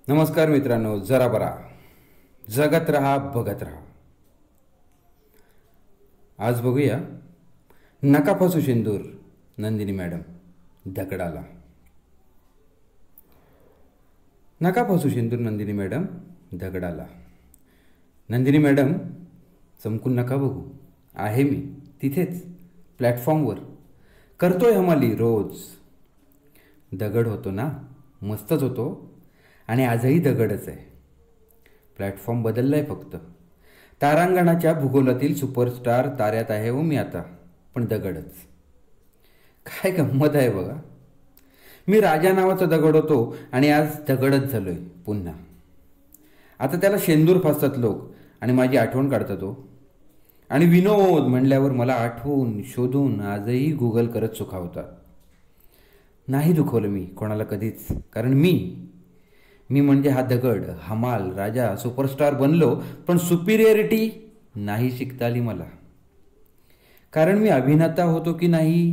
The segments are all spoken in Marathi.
नमस्कार मित्रांनो, जरा बरा जगत रहा बघत रहा. आज बघूया नका फसू शेंदूर नंदिनी मॅडम दगडाला. नका फसू शेंदूर नंदिनी मॅडम दगडाला. नंदिनी मॅडम चमकून नका बघू, आहे मी तिथेच प्लॅटफॉर्मवर, करतोय हमाली रोज. दगड होतो ना, मस्तच होतो आणि आजही दगडच आहे. प्लॅटफॉर्म बदलला आहे फक्त. तारांगणाच्या भूगोलातील सुपरस्टार ताऱ्यात आहे हो मी आता, पण दगडच. काय गंमत आहे बघा. मी राजा नावाचा दगड होतो आणि आज दगडच झालोय पुन्हा. आता त्याला शेंदूर फासतात लोक आणि माझी आठवण काढतात हो. आणि विनोद म्हणल्यावर मला आठवून शोधून आजही गुगल करत सुखावतात. नाही दुखवलं मी कोणाला कधीच, कारण मी म्हणजे हा दगड, हमाल, राजा, सुपरस्टार बनलो, पण सुपिरियरिटी नाही शिकता आली मला. कारण मी अभिनेता होतो की नाही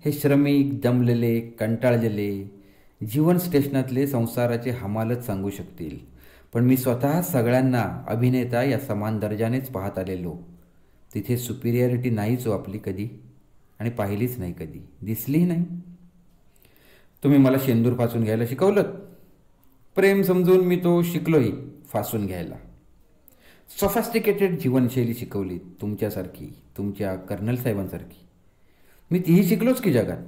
हे श्रमिक, दमलेले, कंटाळलेले, जीवन स्टेशनातले संसाराचे हमालच सांगू शकतील. पण मी स्वतः सगळ्यांना अभिनेता या समान दर्जानेच पाहत आलेलो. तिथे सुपिरियरिटी नाहीच हो आपली कधी, आणि पाहिलीच नाही कधी, दिसलीही नाही. तुम्ही मला शेंदूर फासून घ्यायला शिकवलं. प्रेम समजून मी तो शिकलोही फासून घ्यायला. सोफॅस्टिकेटेड जीवनशैली शिकवली तुमच्यासारखी, तुमच्या कर्नल साहेबांसारखी. मी तीही शिकलोच की जगात.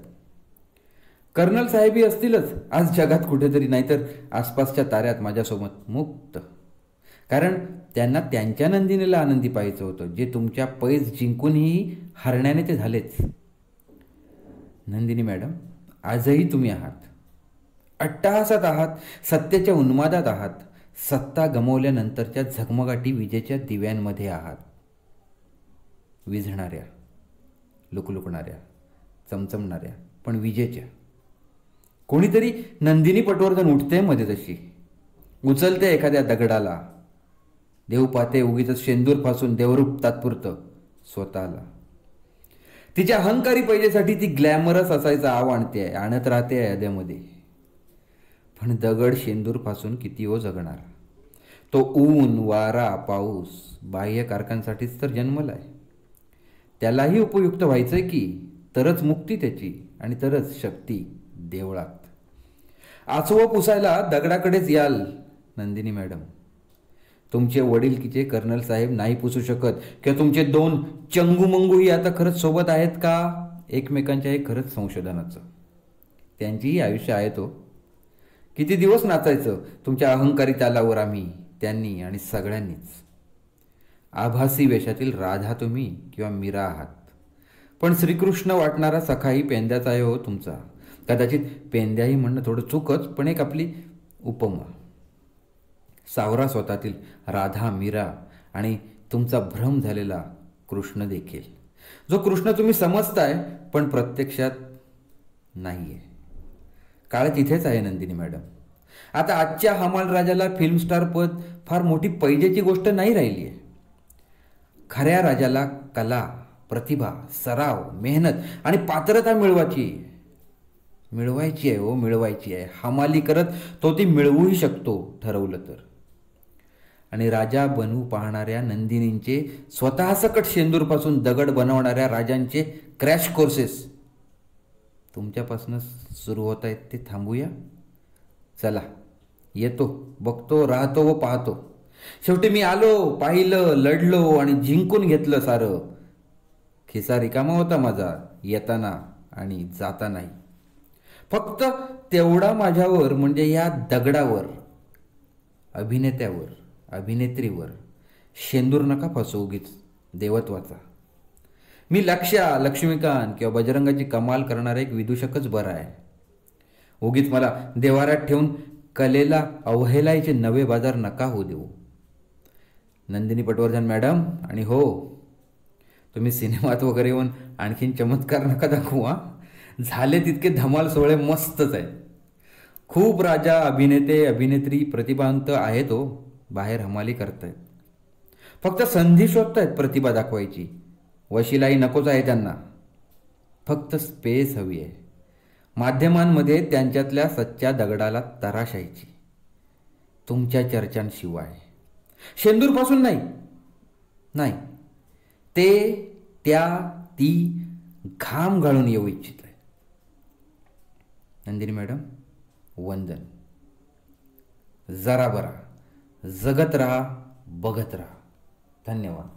कर्नल साहेबही असतीलच आज जगात कुठेतरी, नाहीतर आसपासच्या ताऱ्यात माझ्यासोबत मुक्त. कारण त्यांना त्यांच्या नंदिनीला आनंदी पाहायचं होतं, जे तुमच्या पैज जिंकूनही हरण्याने ते झालेच. नंदिनी मॅडम, आजही तुम्ही आहात. अट्टहासात आहात, सत्याच्या उन्मादात आहात, सत्ता गमावल्यानंतरच्या झगमगाटी विजेच्या दिव्यांमध्ये आहात. विझणाऱ्या, लुकलुकणाऱ्या, चमचमणाऱ्या, पण विजेच्या. कोणीतरी नंदिनी पटवर्धन उठते मध्ये तशी, उचलते एखाद्या दगडाला. देव पाहते उगीच शेंदूर फासून देवरूप तात्पुरतं स्वतःला. तिच्या अहंकारी पैजेसाठी ती ग्लॅमरस असायचं आव आणत राहते याद्यामध्ये. पण दगड शेंदूर फासून किती हो जगणार. तो ऊन, वारा, पाऊस बाह्य कारकांसाठीच तर जन्मलाय. त्यालाही उपयुक्त व्हायचंय की, तरच मुक्ती त्याची आणि तरच शक्ती देवळात. आचवं पुसायला दगडाकडेच याल नंदिनी मॅडम. तुमचे वडीलकीचे कर्नल साहेब नाही पुसू शकत, किंवा तुमचे दोन चंगूमंगूही आता खरंच सोबत आहेत का एकमेकांच्या, हे खरंच संशोधनाचं. त्यांचीही आयुष्य आहे तो. किती दिवस नाचायचं तुमच्या अहंकारी तालावर आम्ही, त्यांनी आणि सगळ्यांनीच. आभासी वेशातील राधा तुम्ही किंवा मीरा आहात, पण श्रीकृष्ण वाटणारा सखाही पेंद्याचा आहे हो तुमचा. कदाचित पेंद्याही म्हणणं थोडं चूकच, पण एक आपली उपमा. सावरा स्वतःतील राधा, मीरा आणि तुमचा भ्रम झालेला कृष्ण देखील, जो कृष्ण तुम्ही समजताय पण प्रत्यक्षात नाहीये. काळ तिथेच आहे नंदिनी मॅडम. आता आजच्या हमाल राजाला फिल्म स्टार पद फार मोठी पैजेची गोष्ट नाही राहिली आहे. खऱ्या राजाला कला, प्रतिभा, सराव, मेहनत आणि पात्रता मिळवायची आहे हो, मिळवायची आहे. हमाली करत तो ती मिळवूही शकतो ठरवलं तर. आणि राजा बनवू पाहणाऱ्या नंदिनींचे, स्वतः सकट शेंदूरपासून दगड बनवणाऱ्या राजांचे क्रॅश कोर्सेस तुमच्यापासूनच सुरू होत आहेत. ते थांबूया. चला, येतो, बघतो, राहतो व पाहतो. शेवटी मी आलो, पाहिलं, लढलो आणि जिंकून घेतलं सारं. खिसा रिकामा होता माझा येताना आणि जातानाही. फक्त तेवढा माझ्यावर, म्हणजे या दगडावर, अभिनेत्यावर, अभिनेत्रीवर शेंदूर नका फसवू उगीच देवत्वाचा. मी लक्ष्या, लक्ष्मीकांत किंवा बजरंगाची कमाल करणारा एक विदूषकच बरा आहे. उगीच मला देवाऱ्यात ठेवून कलेला अवहेलायचे नवे बाजार नका होऊ देऊ नंदिनी पटवर्धन मॅडम. आणि हो, तुम्ही सिनेमात वगैरे येऊन आणखीन चमत्कार नका दाखवू हा. झाले तितके धमाल सोहळे मस्तच आहेत. खूप राजा, अभिनेते, अभिनेत्री प्रतिभावंत आहेत हो, बाहेर हमाली करतायत. फक्त संधी शोधतायत प्रतिभा दाखवायची. वशिलाही नकोच आहे त्यांना, फक्त स्पेस हवी आहे. माध्यमांमध्ये त्यांच्यातल्या सच्च्या दगडाला तराशायची. तुमच्या चर्चांशिवाय. शेंदूरपासून नाही, नाही, ते त्या ती घाम गाळून येऊ इच्छित आहे. नंदिनी मॅडम, वंदन. जरा बरा, जगत राहा, बघत राहा. धन्यवाद.